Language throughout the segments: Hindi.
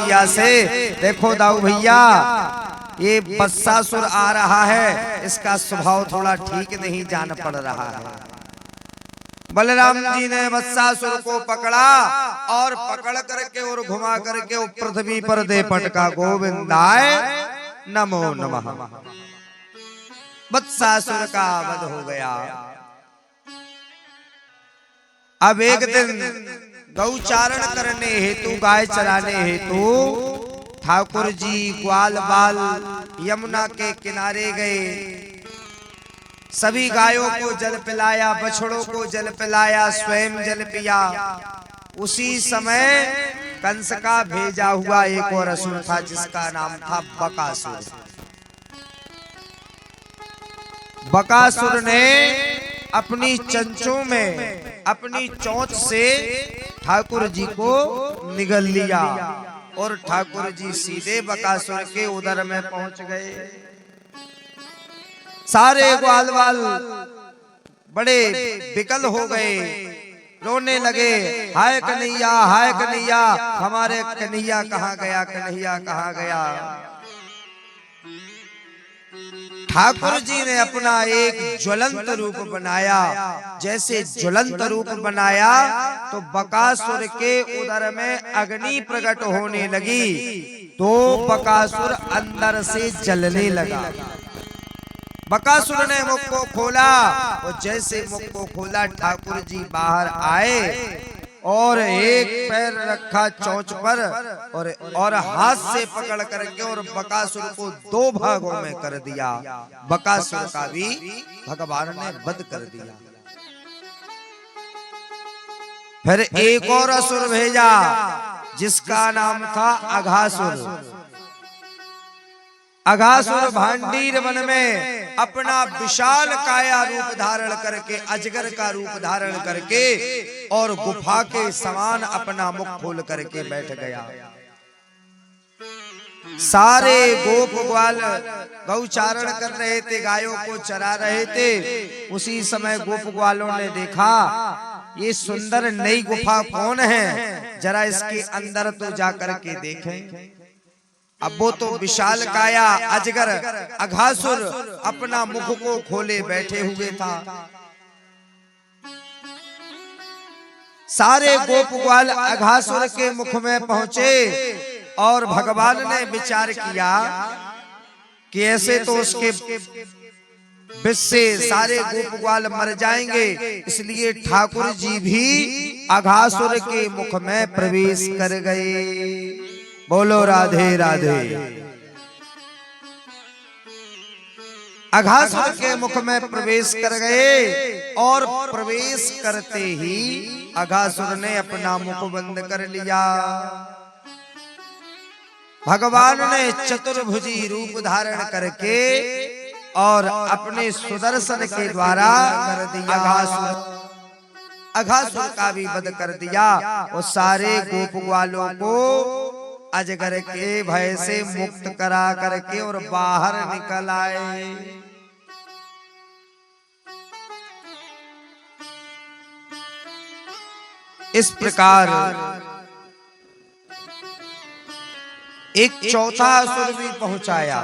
दिया से। देखो दाऊ भैया, ये बत्सासुर आ रहा है, इसका स्वभाव थोड़ा ठीक नहीं जान पड़ रहा है। बलराम जी ने बत्सासुर को पकड़ा और पकड़ करके और घुमा करके वो पृथ्वी पर दे पटका, गोविंदाय नमो नमः। बत्सासुर का वध हो गया। अब एक दिन गौचारण करने हेतु, गाय चराने हेतु ठाकुर जी ग्वाल बाल यमुना के किनारे गए। सभी गायों को जल पिलाया, बछड़ों को जल पिलाया, स्वयं जल पिया। उसी समय कंस का भेजा हुआ एक और असुर था जिसका नाम था बकासुर। बकासुर ने अपनी चंचों में अपनी चोंच से ठाकुर जी को निगल लिया और ठाकुर जी सीधे बकासुर के उदर में पहुंच गए। सारे ग्वाल बाल बड़े विकल हो गए, रोने लगे, हाय कन्हैया, हाय कन्हैया, हमारे कन्हैया कहाँ गया, कन्हैया कहाँ गया। ठाकुर जी ने अपना एक ज्वलंत रूप बनाया। जैसे ज्वलंत रूप बनाया तो बकासुर के उदर में अग्नि प्रकट होने लगी, तो बकासुर अंदर से जलने लगा। बकासुर ने मुख को खोला और जैसे मुख को खोला ठाकुर जी बाहर आए और एक पैर रखा चोंच पर और हाथ से पकड़ करके और बकासुर को दो भागों में कर दिया। बकासुर का भी भगवान ने वध कर दिया। फिर एक और असुर भेजा जिसका नाम था अघासुर। अघासुर भांडीर वन में अपना विशाल काया रूप धारण करके, अजगर का रूप धारण करके और गुफा के समान अपना मुख खोल करके बैठ गया। सारे गोप ग्वाल गौचारण कर रहे थे, गायों को चरा रहे थे। उसी समय गोप ग्वालों ने देखा ये सुंदर नई गुफा कौन है, जरा इसके अंदर तो जाकर के देखें। अब वो तो विशाल काया अजगर अघासुर अपना मुख को खोले बैठे हुए था। सारे गोप ग्वाल अघासुर के मुख में पहुंचे और भगवान ने विचार किया कि ऐसे तो उसके विष से सारे गोप ग्वाल मर जाएंगे, इसलिए ठाकुर जी भी अघासुर के मुख में प्रवेश कर गए। बोलो राधे राधे। अघासुर के मुख में प्रवेश कर गए और प्रवेश करते ही अघासुर ने अपना मुख बंद कर लिया। भगवान ने चतुर्भुजी रूप धारण करके और अपने सुदर्शन के द्वारा कर दिया, अघासुर का भी वध कर दिया और सारे गोप ग्वालों को अजगर के भय से मुक्त करा करके और बाहर निकल आए। इस प्रकार एक चौथा असुर भी पहुंचाया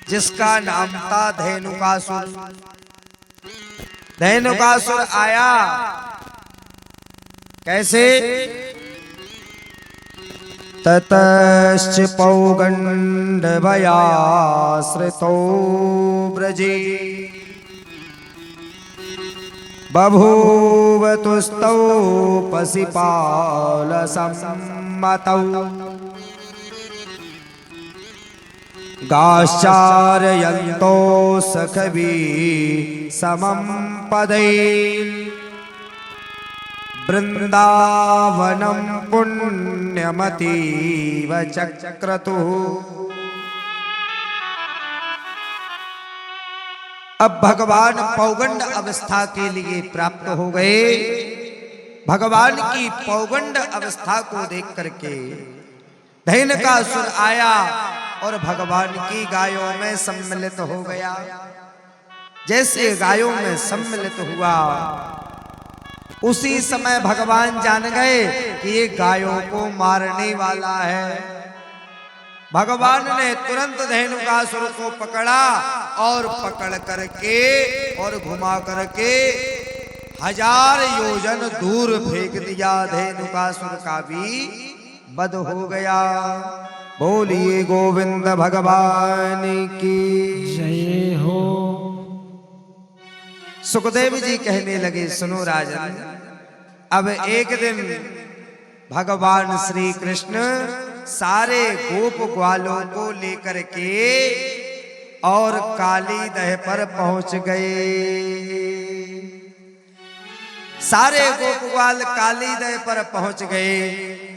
जिसका नाम था धेनुकासुर। धेनुकासुर आया कैसे? ततश्च पौगंडभयाश्रितो ब्रजे बभूव तुस्तौ पसिपालसम्मतौ गाश्चारयन्तो सखवी समं पदैः वृंदावनं पुण्यमतीव चक्रतुः। अब भगवान पौगंड अवस्था के लिए प्राप्त हो गए। भगवान की पौगंड अवस्था को देख करके धेनुकासुर आया और भगवान की गायों में सम्मिलित हो गया। जैसे गायों में सम्मिलित हुआ उसी समय भगवान जान गए कि ये गायों को मारने वाला है। भगवान ने तुरंत धेनुकासुर को पकड़ा और पकड़ करके और घुमा करके 1000 योजन दूर फेंक दिया। धेनुकासुर का भी वध हो गया। बोलिए गोविंद भगवान की जय हो। सुखदेव जी कहने लगे, सुनो राजन, अब एक दिन भगवान श्री कृष्ण सारे गोप ग्वालों को लेकर के और काली दह पर पहुंच गए। सारे गोप ग्वाल काली दह पर पहुंच गए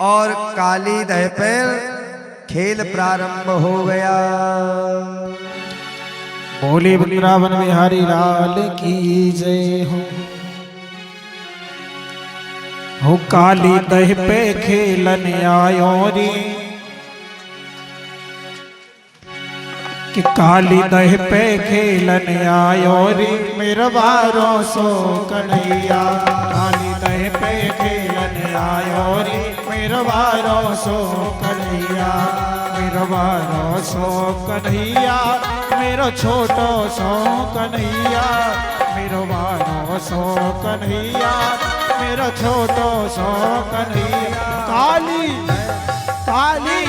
और काली दह पर खेल प्रारंभ हो गया। बोले वृंदावन बिहारी लाल की जय हो। काली दह पे खेलन आयो रे, कि काली दह पे खेलन आयो रे, मेरा बारो सो कन्हैया। काली दह पे खेलन आयो रे, मेरा बारो सो कन्हैया। मेरा बारो सो कन्हैया, मेरो छोटो सो कन्हैया। मेरो बारो सो कन्हैया, मेरो छोटो सो कन्हैया। काली काली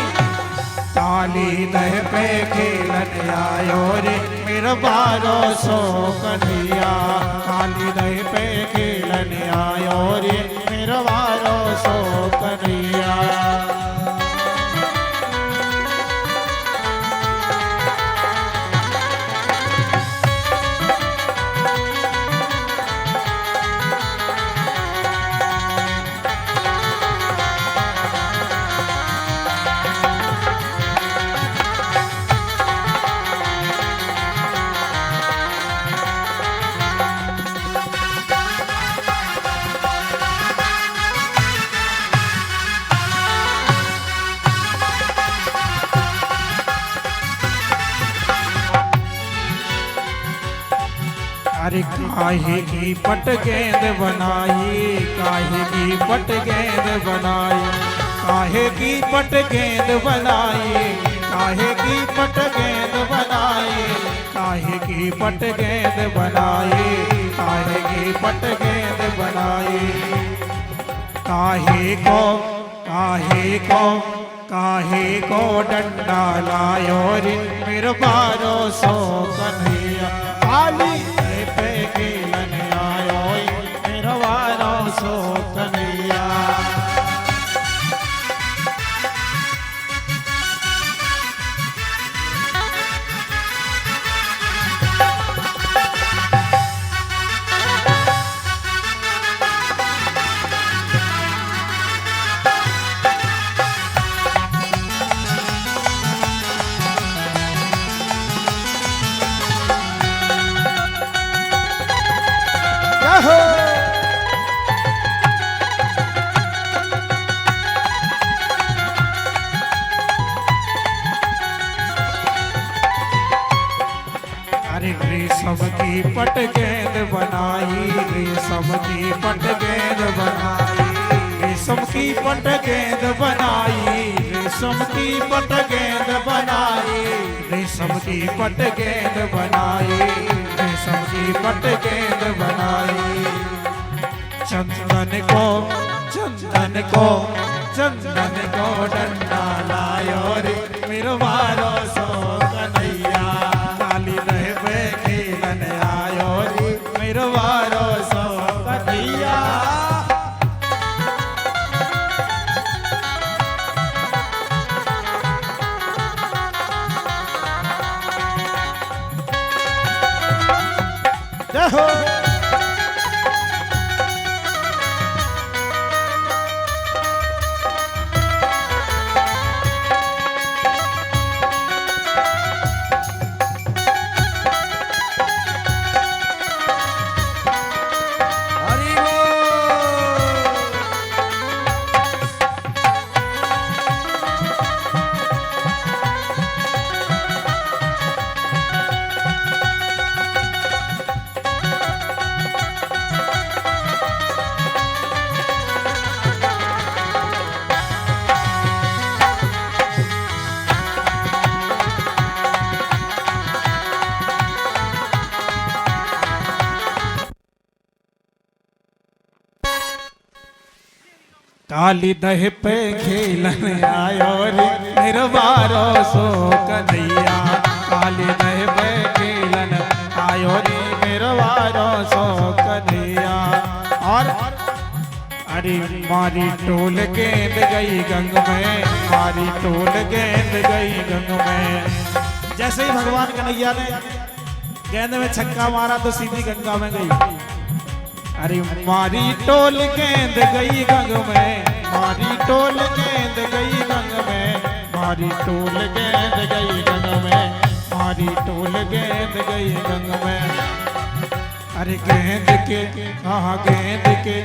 काली दह पे खेलन आयो रे, मेरो बारो सो कन्हैया। काली दह पे खेलन आयो रे, मेरो बारो सो कन्हैया। अरे काहे की पट गेंद बनाई, काहे की पट गेंद बनाई, काहे की पट गेंद बनाई, काहे की पट गेंद बनाई, काहे की पट गेंद बनाई, काहे की पट गेंद बनाई। काहे को काहे को काहे को डंडा लायो रे, मेरे बारो सो कन्हैया। काली पे खेलन आयो मेरा बारो सो कन्हैया। अरे रेशम की पट गेंद बनाई, रेशम की पट गेंद बनाई, रेशम की पट गेंद बनाई, रेशम की पट गेंद बनाई, रेशम की पट गेंद बनाई, रेशम की पट गेंद बनाई। चंदन को चंदन को चंदन को डंडा लायो रे, मेरे बारो सो कन्हैया। काली दह पे खेलन आयो रे, मेरे बारो सो कन्हैया। जय हो। काली दह पे खेलन आयो रे निर्वारो सो कन्हैया। काली दह पे खेलन आयो रे निर्वारो सो कन्हैया। और अरे मारी टोल गेंद गई गंग में, मारी टोल गेंद गई गंग में। जैसे ही भगवान कन्हैया ने गेंद में छक्का मारा तो सीधी गंगा में गई। अरे मारी टोल गेंद गई गंग में, मारी टोल गेंद गई गंग में, मारी टोल गेंद गई गंग में, मारी टोल गेंद गई गंग में। अरे गेंद के हाँ गेंद के,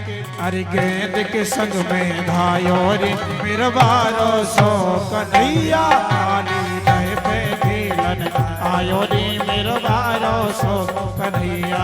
अरे गेंद के संग में धायो रे मेरा बारो सो कन्हैया। काली दह पे खेलन आयो रे मेरा बारो सो कन्हैया।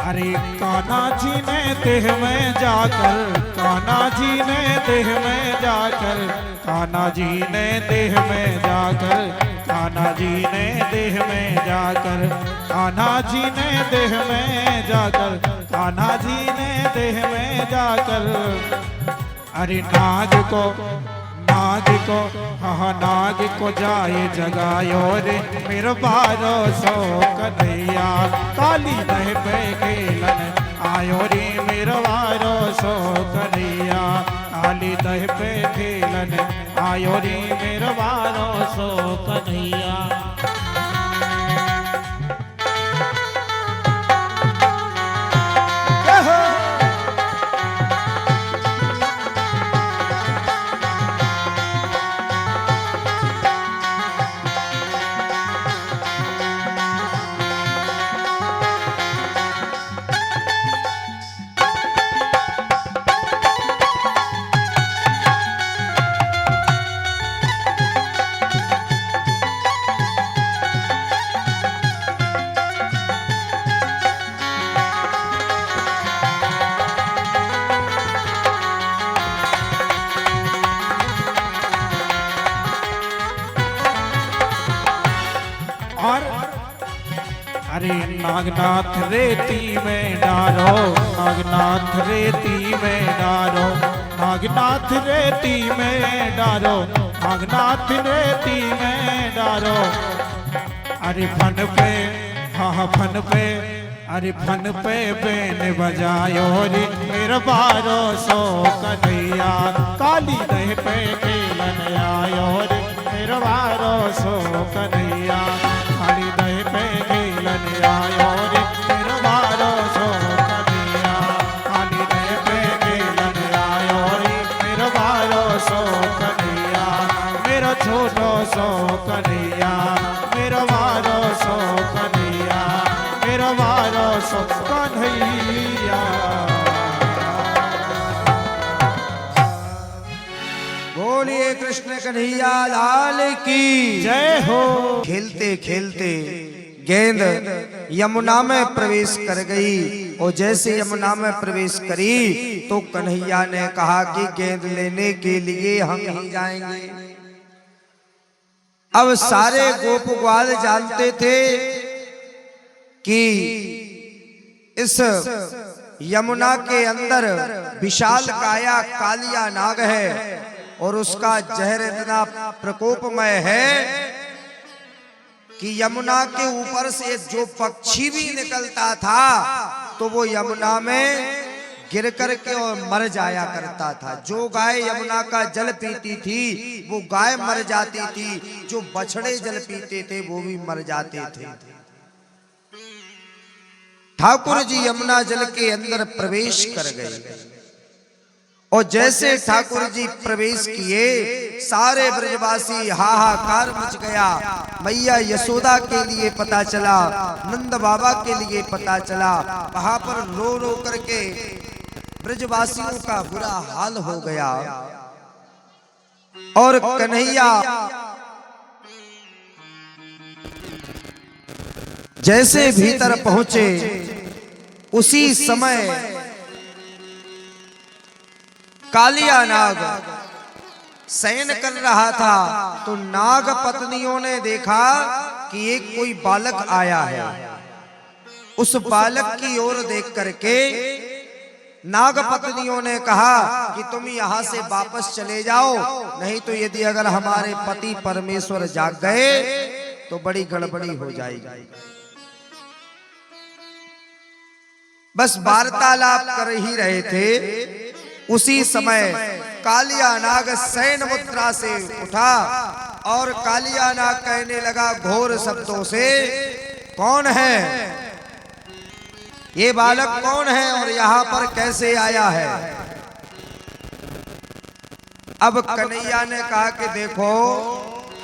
अरे कान्हा जी ने देह में जाकर, कान्हा जी ने देह में जाकर, कान्हा जी ने देह में जाकर, कान्हा जी ने देह में जाकर, कान्हा जी ने देह में जाकर, कान्हा जी ने देह में जाकर। अरे नाग को, नाग को हाँ नाग को जाए जगायो रे मेरा बारो सो कन्हैया। काली दह पे खेलन आयो रे मेरा बारो सो कन्हैया। काली दह पे खेलन आयो रे मेरा बारो सो कन्हैया। अरे नागनाथ रेती में डारो, नागनाथ रेती में डारो, नागनाथ रेती में डारो, नागनाथ रेती में डारो। अरे फन पे हाँ फन पे, अरे फन पे बेन बजायो रे मेरा बारो सो कन्हैया। काली दह पे खेलन आयो रे मेरा बारो सो कन्हैया। काली दह पे खेलन आयो रे मेरा बारो सो कन्हैया। काली दह पे खेलन आयो रे मेरा बारो सो कन्हैया। मेरा छोटो सो कन्हैया, मेरा बारो सो कन्हैया, मेरा बारो सो कन्हैया। बोलिए कृष्ण कन्हैया लाल की जय हो। खेलते खेलते गेंद यमुना में प्रवेश कर गई और जैसे यमुना में प्रवेश करी तो कन्हैया ने कहा कि गेंद लेने के लिए हम ही जाएंगे। अब सारे गोप ग्वाल जानते थे कि इस यमुना के अंदर विशाल काया कालिया नाग है और उसका जहर इतना प्रकोपमय है कि यमुना के ऊपर से जो पक्षी भी निकलता था तो वो यमुना में गिर करके और मर जाया करता था। जो गाय यमुना का जल पीती थी वो गाय मर जाती थी, जो बछड़े जल पीते थे वो भी मर जाते थे। ठाकुर जी यमुना जल के अंदर प्रवेश कर गए और जैसे ठाकुर जी प्रवेश किए सारे ब्रजवासी हाहाकार मच गया। मैया यशोदा के लिए पता चला, नंद बाबा के लिए पता चला। वहां पर रो रो करके ब्रजवासियों का बुरा हाल हो गया। और कन्हैया जैसे भीतर पहुंचे, उसी समय कालिया नाग शयन कर रहा था। तो नाग पत्नियों ने देखा कि एक कोई बालक आया है। उस बालक की ओर देख करके नाग पत्नियों ने कहा कि तुम यहां से वापस चले जाओ, नहीं तो यदि अगर हमारे पति परमेश्वर जाग गए तो बड़ी गड़बड़ी हो जाएगी। बस वार्तालाप कर ही रहे थे, उसी समय कालिया नाग शयन मुद्रा से उठा और कालिया नाग कहने लगा घोर शब्दों से, कौन है ये बालक, कौन है और यहां पर कैसे आया है। अब कन्हैया ने कहा कि देखो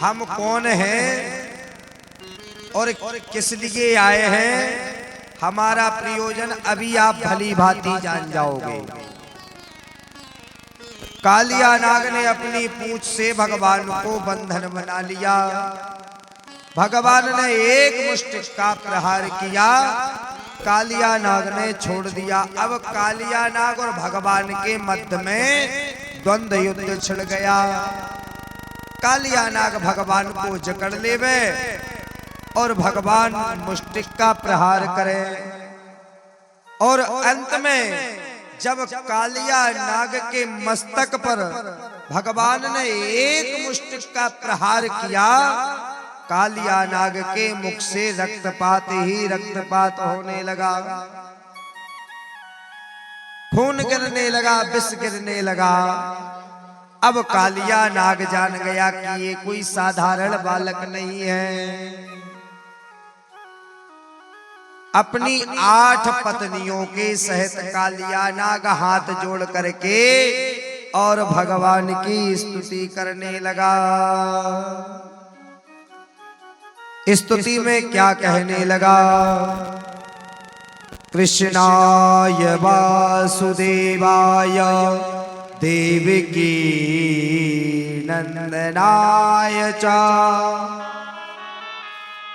हम कौन हैं और किस लिए आए हैं, हमारा प्रयोजन अभी आप भली भांति जान जाओगे। कालिया नाग ने अपनी पूंछ से भगवान को बंधन बना लिया। भगवान ने एक मुष्टि का प्रहार किया, कालिया नाग ने छोड़ दिया। अब कालिया नाग और भगवान के मध्य में द्वंद्व युद्ध छिड़ गया। कालिया नाग भगवान को जकड़ लेवे और भगवान मुष्टिक का प्रहार करे। और अंत में जब कालिया नाग के मस्तक पर भगवान ने एक मुष्टिक का प्रहार किया, कालिया नाग के मुख से रक्तपात ही रक्तपात होने लगा, खून गिरने लगा, विष गिरने लगा। अब कालिया नाग जान गया कि ये कोई साधारण बालक नहीं है। अपनी 8 पत्नियों के सहित कालिया नाग हाथ जोड़ करके और भगवान की स्तुति करने लगा। स्तुति में क्या कहने लगा, कृष्णाय वासुदेवाय देवकी नंदनाय च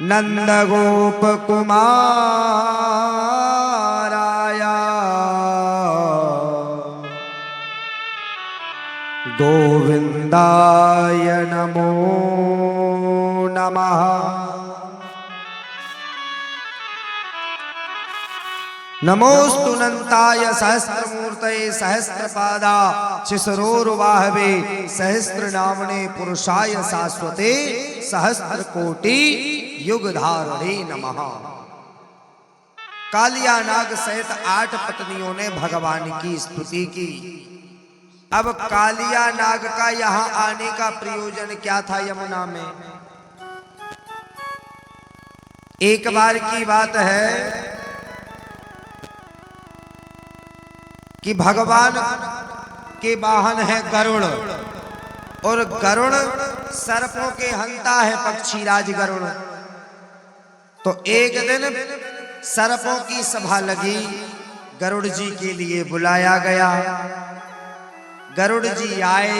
नंद गोप कुमाराय गोविंदाय नमो नमः। नमोस्तु नंताय सहस्त्रमूर्तये सहस्त्रपादा शिशरोर्वाहवे सहस्त्रनामने पुरुषाय शाश्वते सहस्त्रकोटि युगधारणे नमः। कालिया नाग सहित 8 पत्नियों ने भगवान की स्तुति की। अब कालिया नाग का यहाँ आने का प्रयोजन क्या था यमुना में। एक बार की बात है कि भगवान के वाहन है गरुड़, और गरुड़ सर्पों के हंता है, पक्षीराज गरुड़। तो एक दिन सर्पों की सभा लगी, गरुड़ जी के लिए बुलाया गया। गरुड़ जी आए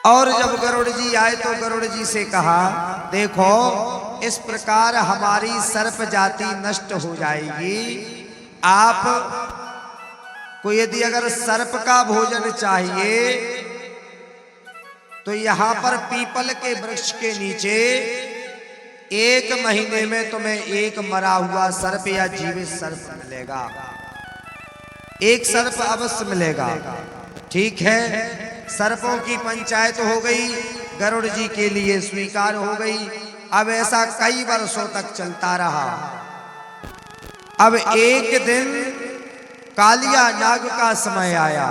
और जब गरुड़ जी आए तो गरुड़ जी से कहा, देखो इस प्रकार हमारी सर्प जाति नष्ट हो जाएगी। आप को यदि अगर सर्प का भोजन चाहिए तो यहाँ पर पीपल के वृक्ष के नीचे 1 महीने में तुम्हें एक मरा हुआ सर्प या जीवित सर्प मिलेगा, एक सर्प अवश्य मिलेगा। ठीक है, सर्पों की पंचायत हो गई, गरुड़ जी के लिए स्वीकार हो गई। अब ऐसा कई वर्षों तक चलता रहा। अब एक दिन कालिया नाग का समय आया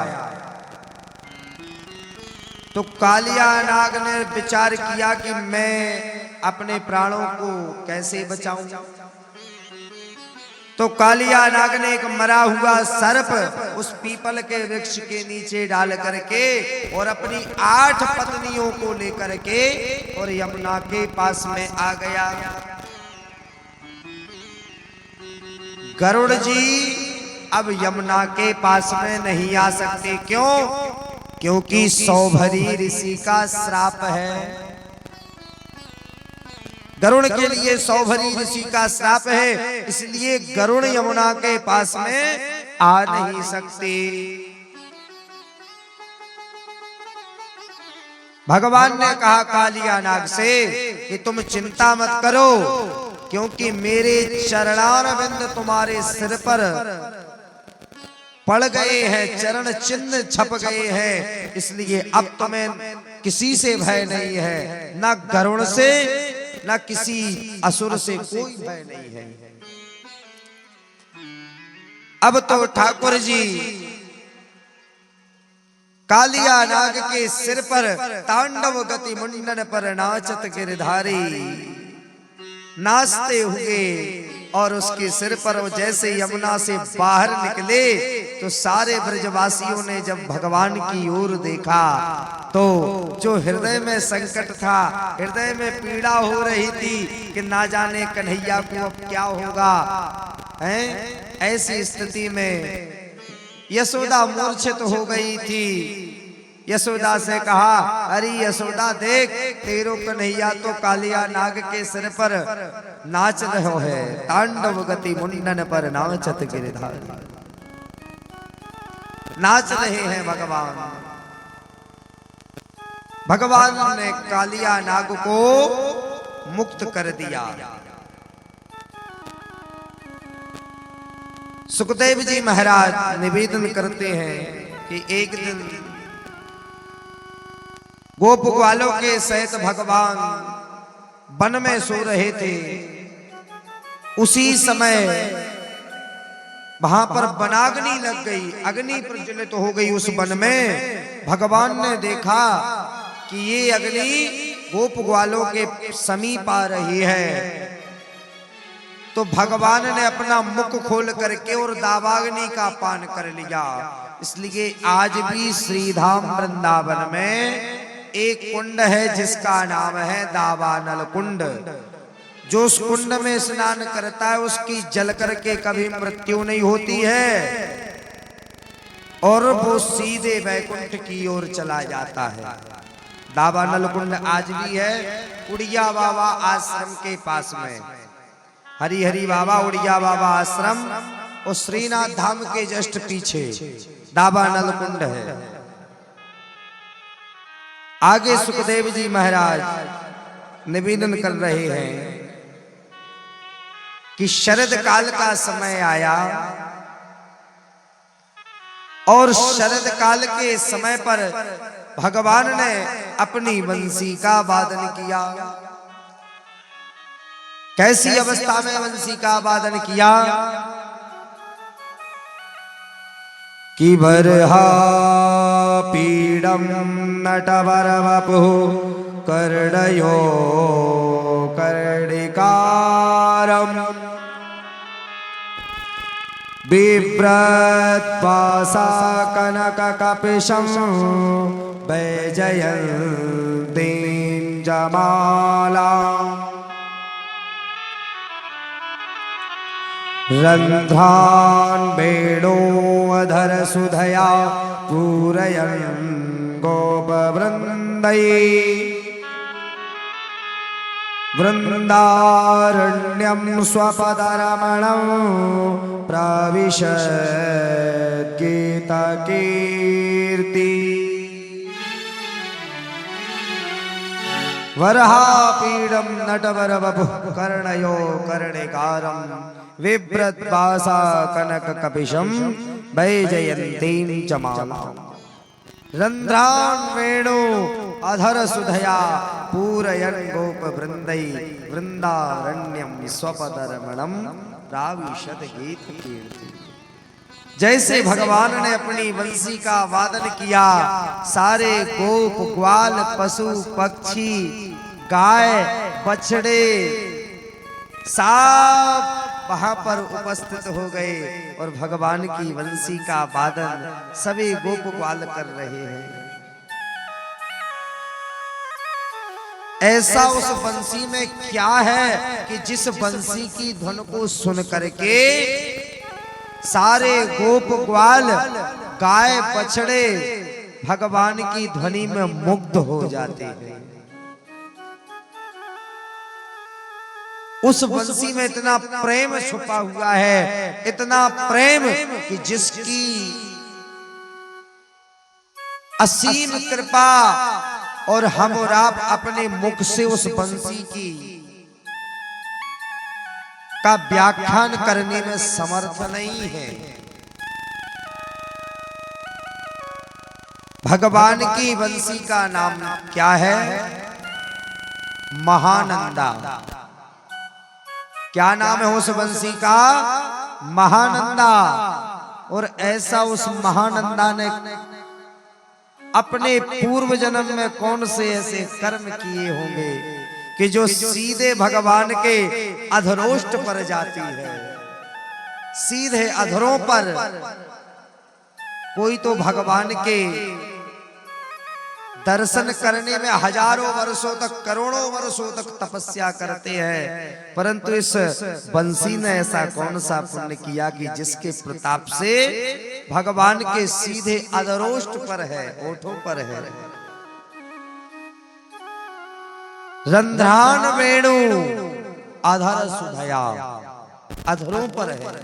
तो कालिया नाग ने विचार किया कि मैं अपने प्राणों को कैसे बचाऊं। तो कालिया नाग ने एक मरा हुआ सर्प उस पीपल के वृक्ष के नीचे डाल करके और अपनी 8 पत्नियों को लेकर के और यमुना के पास में आ गया। गरुड़ जी अब यमुना के पास में नहीं आ सकते। क्यों? क्योंकि सौभरी ऋषि का श्राप है। गरुड़ के लिए सौभरी ऋषि का श्राप है, इसलिए गरुड़ यमुना के पास में आ नहीं सकते। भगवान ने कहा कालिया नाग से कि तुम चिंता मत करो, क्योंकि मेरे चरणारविंद तुम्हारे सिर पर पड़ गए हैं, चरण चिन्ह छप गए हैं, इसलिए अब तुम्हें किसी से भय नहीं है, ना गरुड़ से ना किसी असुर से कोई भय नहीं है। अब तो ठाकुर जी कालिया नाग के सिर पर तांडव गति मुंडन पर नाचत गिरधारी नाचते हुए और उसके सिर पर वो जैसे यमुना से बाहर निकले तो सारे ब्रजवासियों ने जब भगवान की ओर देखा तो जो हृदय में संकट था, हृदय में पीड़ा हो रही थी कि ना जाने कन्हैया को अब क्या होगा, हैं? ऐसी स्थिति में यशोदा मूर्छित हो गई थी। यशोदा से कहा, अरे यशोदा देख, तेरो कन्हैया तो कालिया नाग के सिर पर नाच रहो है, तांडव गति मुंडन पर नाचत गिरधारी। नाच रहे हैं भगवान। भगवान ने कालिया नाग को मुक्त कर दिया। सुखदेव जी महाराज निवेदन करते हैं कि एक दिन गोप ग्वालों के सहित भगवान वन में सो रहे थे। उसी समय वहां पर वनाग्नि लग गई, अग्नि प्रज्वलित हो गई उस वन में। भगवान ने देखा कि ये अग्नि गोप ग्वालों के समीप आ रही है, तो भगवान ने अपना मुख खोल करके और दावाग्नि का पान कर लिया। इसलिए आज भी श्रीधाम वृंदावन में एक कुंड है जिसका नाम है दावानल कुंड। जो उस कुंड में स्नान करता है उसकी जल करके कभी मृत्यु नहीं होती है और वो सीधे वैकुंठ की ओर चला जाता है। दावानल कुंड आज भी है उड़िया बाबा आश्रम के पास में। हरि हरि बाबा उड़िया बाबा आश्रम और श्रीनाथ धाम के जस्ट पीछे दावानल कुंड है। आगे सुखदेव जी महाराज निवेदन कर रहे हैं कि शरद काल का समय आया और शरद काल के समय पर भगवान ने अपनी बंसी का वादन किया। कैसी अवस्था में बंसी का वादन किया कि बरहा पीडम नटवर वपुः कर्णयो कर्णिकारम् बिभ्रत्पासा कनककपिशं वैजयन्तीं जमालाम् रन्ध्रान् वेणोऽधर सुधया पूरयन् गोपवृन्दै वृन्दारण्यं स्वपदरमणं प्रविशत् गीतकीर्ति वरहापीडं नटवरवपुः कर्णयो कर्णिकारं बिभ्रत्पासा कनककपिशं वैजयन्तीं जमालाम् रन्ध्रान् वेणु अधर सुधया पूरयन् गोप वृन्दै वृन्दारण्यं स्वपदरमणं प्राविशत् गीत कीर्ति। जैसे भगवान ने अपनी बंसी का वादन किया, सारे गोप ग्वाल पशु पक्षी गाय बछड़े सब वहां पर उपस्थित हो गए और भगवान की बंसी का वादन सभी गोप ग्वाल कर रहे हैं। ऐसा उस बंसी में क्या है कि जिस बंसी की धुन को सुन करके सारे गोप ग्वाल गाय बछड़े भगवान की ध्वनि में मुग्ध हो जाते हैं। उस बंसी में इतना प्रेम छुपा हुआ है, इतना प्रेम कि जिसकी असीम कृपा और हम और आप अपने मुख से उस बंसी की का व्याख्यान करने में समर्थ नहीं है। भगवान की बंसी का नाम क्या है? महानंदा। क्या नाम है उस बंसी का? महानंदा। और ऐसा उस महानंदा ने अपने पूर्व जन्म में कौन से ऐसे कर्म किए होंगे कि जो सीधे भगवान के अधरोष्ट पर जाती है, सीधे अधरों पर। कोई तो भगवान के दर्शन करने में हजारों वर्षों तक, करोड़ों वर्षों तक तपस्या करते हैं, परंतु इस बंसी ने ऐसा कौन सा पुण्य किया कि जिसके प्रताप से भगवान के सीधे अधरोष्ट पर है, ओठों पर है। रंध्रान वेणु अधर सुधया, अधरों पर है।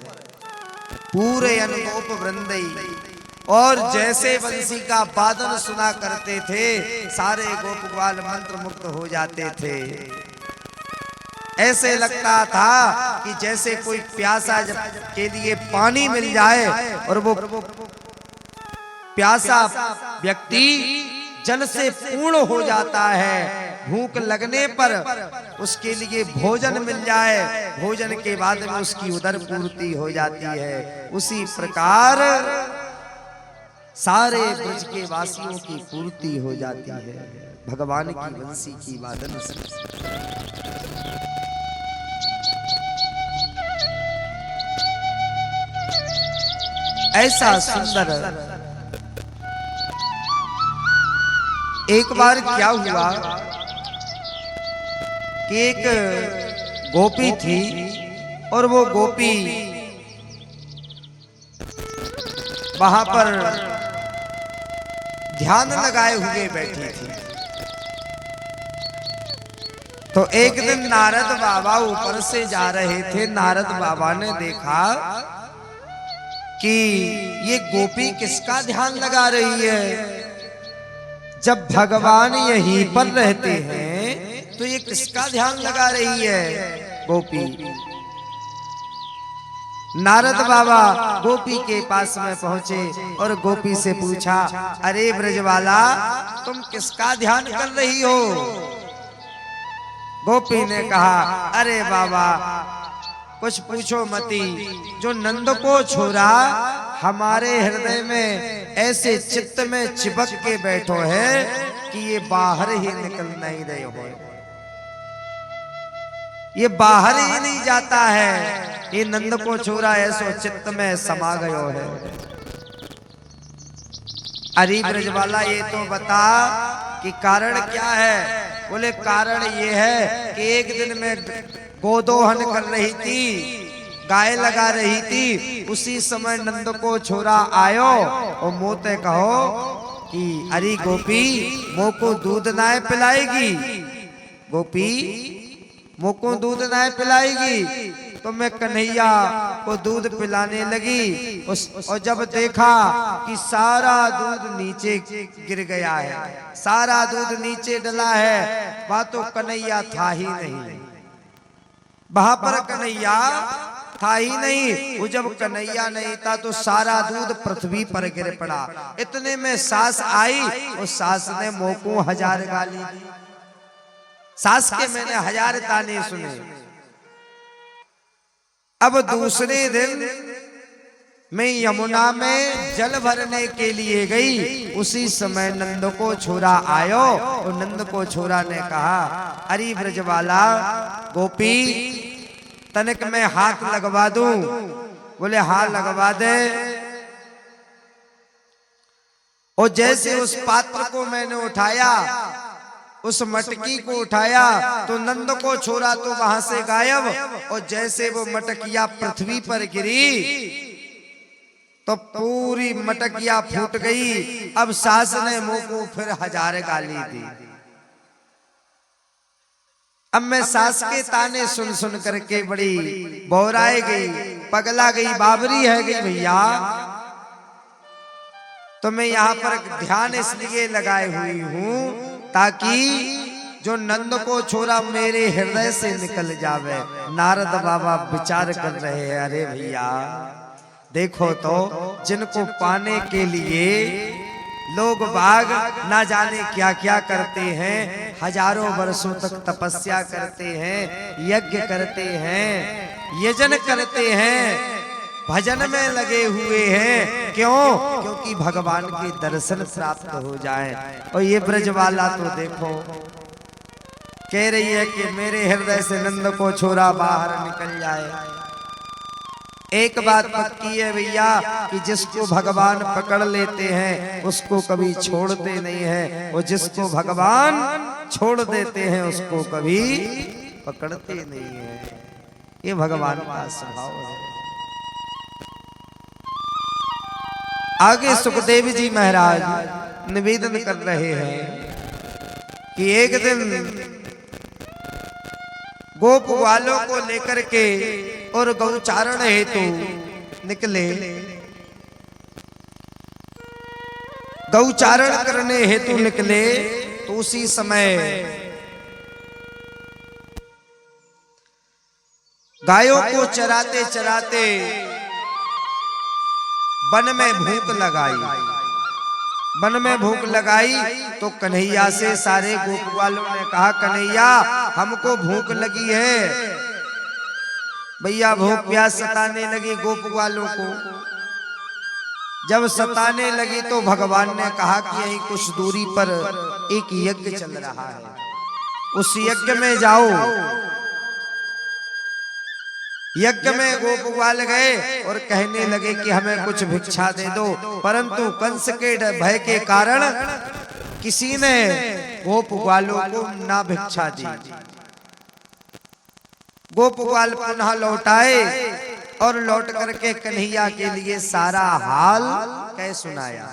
पूरे अनगोप वृंदई। और जैसे बंसी का वादन सुना करते थे, सारे गोप ग्वाल मंत्र मुक्त हो जाते थे। ऐसे लगता था कि जैसे कोई प्यासा के लिए पानी मिल जाए और वो प्यासा व्यक्ति जल से पूर्ण हो जाता है। भूख लगने पर उसके लिए भोजन मिल जाए, भोजन के बाद में उसकी उदर पूर्ति हो जाती है। उसी प्रकार सारे ब्रज के वासियों की पूर्ति हो जाती है भगवान की बंसी की वादन से। ऐसा सुंदर। एक बार क्या हुआ कि एक गोपी थी और वो गोपी वहां पर ध्यान लगाए हुए बैठी थी। तो एक दिन नारद बाबा ऊपर से जा रहे थे। नारद बाबा ने देखा कि ये गोपी किसका ध्यान लगा रही है। जब भगवान यहीं पर रहते हैं तो ये किसका ध्यान लगा रही है गोपी। नारद बाबा गोपी के पास में पहुंचे और गोपी से पूछा, अरे ब्रजवाला, तुम किसका ध्यान कर रही हो? गोपी ने कहा, अरे बाबा कुछ पूछो मती, जो नंद को छोरा हमारे हृदय में ऐसे चित्त में चिपक के बैठो है कि ये बाहर ही निकल नहीं रहे हो, ये बाहर ही नहीं जाता है। ये नंद को छोरा ऐसो चित्त में समा गयो है। अरे ब्रजवाला, ये तो बता कि कारण क्या है? बोले कारण ये है कि एक दिन में गोदोहन कर रही थी, गाय लगा रही थी, उसी समय नंद को छोरा आयो और मोते कहो कि अरे गोपी, मो को दूध नाय पिलाएगी। गोपी मो को दूध नाय पिलाएगी। तो मैं कन्हैया को दूध पिलाने लगी और जब देखा कि सारा दूध नीचे गिर गया है, सारा दूध नीचे डला है, वहां तो कन्हैया था ही नहीं। वहां पर कन्हैया था ही नहीं। वो जब कन्हैया नहीं था तो सारा दूध पृथ्वी पर गिर पड़ा। इतने में सास आई और सास ने मोह को 1000 गाली दी। सास के मैंने 1000 ताने सुने। अब दूसरे दिन मैं यमुना में जल भरने के लिए गई। उसी समय नंद को छोरा आयो और नंद को छोरा ने कहा, अरे ब्रजवाला गोपी, तनिक मैं हाथ लगवा दूं? बोले हाँ लगवा दे। और जैसे उस पात्र को मैंने उठाया, उस मटकी को उठाया, तो नंद को छोड़ा तो वहां से गायब। और जैसे वो मटकिया पृथ्वी पर गिरी तो पूरी मटकिया फूट गई। अब सास ने मुंह को फिर 1000 गाली दी। अब मैं सास के ताने सुन सुन करके बड़ी बौराए गई, पगला गई, बाबरी है गई भैया। तो मैं यहाँ पर ध्यान इसलिए लगाए हुई हूं ताकि जो नंद को छोड़ा मेरे हृदय से निकल जावे। नारद बाबा विचार कर रहे हैं, अरे भैया देखो तो जिनको पाने के लिए लोग बाग ना जाने क्या क्या करते हैं, हजारों वर्षों तक तपस्या करते हैं, यज्ञ करते हैं, यजन करते हैं, भजन में लगे हुए हैं। क्यों? क्योंकि भगवान के दर्शन प्राप्त हो जाएं। और ये ब्रजवाला तो देखो कह रही है कि मेरे हृदय से नंद को छोरा बाहर निकल जाए। एक बात पक्की है भैया कि जिसको भगवान पकड़ लेते हैं उसको कभी छोड़ते नहीं हैं, और जिसको भगवान छोड़ देते हैं उसको कभी पकड़ते नहीं हैं। ये भगवान का स्वभाव है। आगे सुखदेव जी महाराज निवेदन कर रहे हैं कि एक दिन गोप वालों को लेकर के और गौचारण हेतु निकले। गौचारण करने हेतु निकले तो उसी समय गायों को चराते चराते वन में भूख लगाई। वन में भूख लगाई तो कन्हैया से सारे गोप वालों ने कहा, कन्हैया हमको भूख लगी है। भैया भूख प्यास सताने लगी गोप वालों को। जब सताने लगी तो भगवान ने कहा कि यहीं कुछ दूरी पर एक यज्ञ चल रहा है, उस यज्ञ में जाओ। यज्ञ में गोप ग्वाल गए और कहने लगे कि हमें कुछ भिक्षा दे दो, परंतु कंस के भय के कारण किसी ने गोप ग्वालों को ना भिक्षा दी। गोप ग्वाल पुनः लौटाए और लौट करके कन्हैया के लिए सारा हाल कह सुनाया।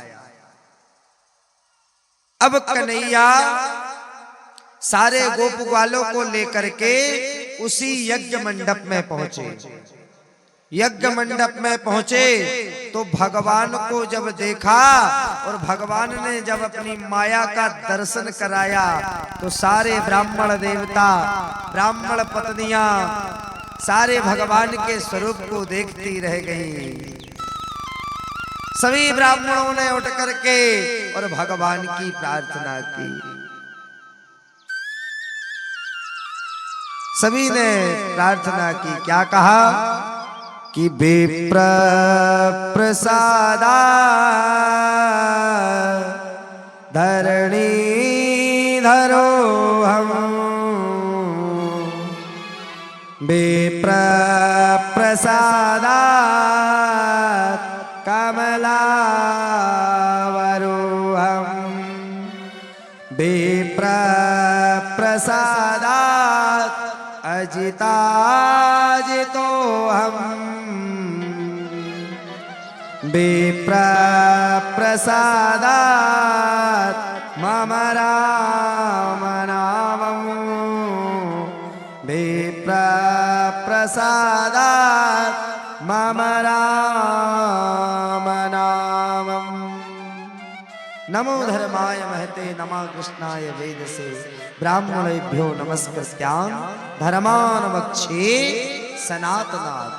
अब कन्हैया सारे गोप ग्वालों को लेकर के उसी यज्ञ मंडप में पहुंचे। यज्ञ मंडप में पहुंचे तो भगवान को जब देखा और भगवान ने जब अपनी माया का दर्शन कराया तो सारे ब्राह्मण देवता, ब्राह्मण पत्नियां सारे भगवान के स्वरूप को देखती रह गई। सभी ब्राह्मणों ने उठ करके और भगवान की प्रार्थना की। सभी ने प्रार्थना की, क्या कहा कि विप्र प्रसादा धरणी धरो हम, विप्र प्रसादा कमला वरो हम, विप्र प्रसादा अजिताजितो हम, विप्र प्रसादात् मम राम नामं, विप्र प्रसादात् मम राम नामं। नमो धर्माय महते नमः कृष्णाय वेदसे, ब्राह्मणेभ्यो नमस्कृत्यां धर्मान् वक्षे सनातनात्।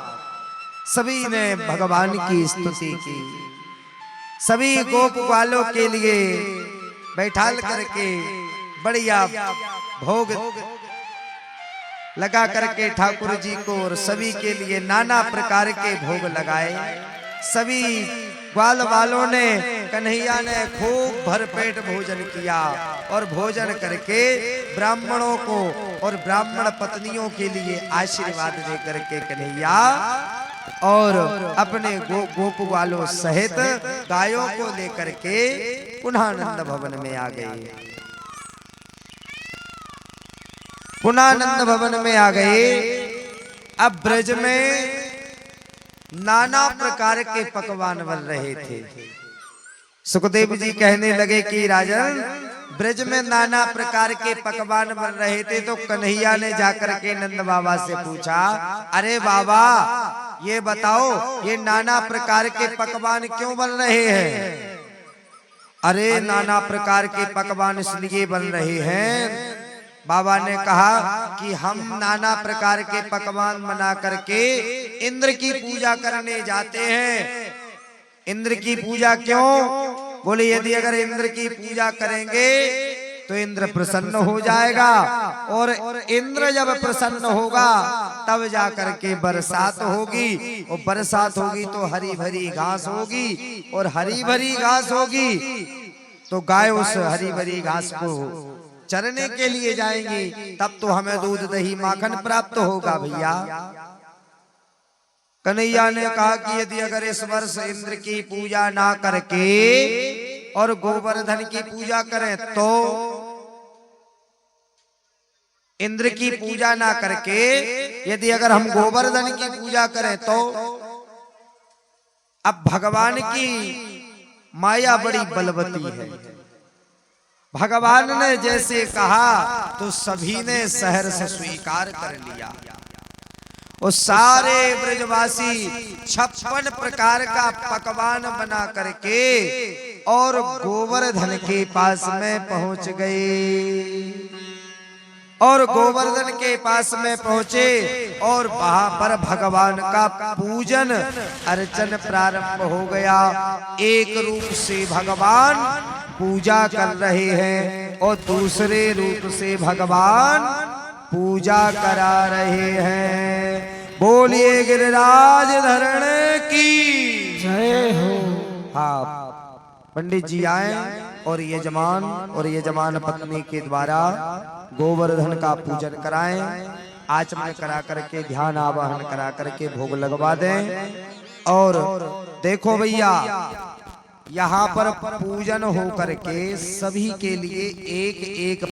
सभी ने भगवान की स्तुति की। सभी गोप वालों के लिए बैठाल करके बढ़िया भोग लगा करके ठाकुर जी को और सभी के लिए नाना प्रकार के भोग लगाए। सभी ग्वाल वालों ने, कन्हैया ने खूब भरपेट भोजन किया। और भोजन करके ब्राह्मणों को और ब्राह्मण पत्नियों के लिए आशीर्वाद दे करके कन्हैया और अपने गोप वालों सहित गायों को लेकर के पुनः नंद भवन में आ गए। पुनः नंद भवन में आ गए। अब ब्रज में नाना प्रकार के पकवान बन रहे थे। सुखदेव जी कहने लगे कि राजन, ब्रज में नाना प्रकार के पकवान बन रहे थे तो कन्हैया ने जाकर के नंद बाबा से पूछा, अरे बाबा ये बताओ ये नाना प्रकार के पकवान क्यों बन रहे हैं? अरे नाना प्रकार के पकवान इसलिए बन रहे हैं, बाबा ने कहा कि हम नाना प्रकार के पकवान बना करके इंद्र की पूजा करने जाते हैं। इंद्र की पूजा क्यों? बोले यदि अगर इंद्र की पूजा करेंगे तो इंद्र प्रसन्न हो जाएगा और इंद्र जब प्रसन्न होगा तब जाकर के बरसात होगी और बरसात होगी तो हरी भरी घास होगी और हरी भरी घास होगी तो गाय उस हरी भरी घास को चरने के लिए जाएंगी, तब तो हमें दूध दही माखन प्राप्त होगा भैया। कन्हैया ने कहा कि यदि अगर इस वर्ष इंद्र की पूजा ना करके और गोवर्धन की पूजा करें तो इंद्र की पूजा ना करके यदि अगर हम गोवर्धन की पूजा करें तो अब भगवान की माया बड़ी बलवती है। भगवान ने जैसे कहा तो सभी ने सहर्ष स्वीकार कर लिया। और सारे ब्रजवासी 56 प्रकार का पकवान बना करके और गोवर्धन के पास में पहुंच गए। और गोवर्धन के पास में पहुंचे और वहां पर भगवान का पूजन अर्चन प्रारंभ हो गया। एक रूप से भगवान पूजा कर रहे हैं और दूसरे रूप से भगवान पूजा करा रहे हैं। बोलिए गिरिराज धरण की जय हो। हाँ, पंडित जी आए और यजमान पत्नी के द्वारा गोवर्धन का पूजन कराएं, आचमन करा करके ध्यान आवाहन करा करके भोग लगवा दें। और देखो भैया यहाँ पर पूजन हो करके सभी के लिए एक एक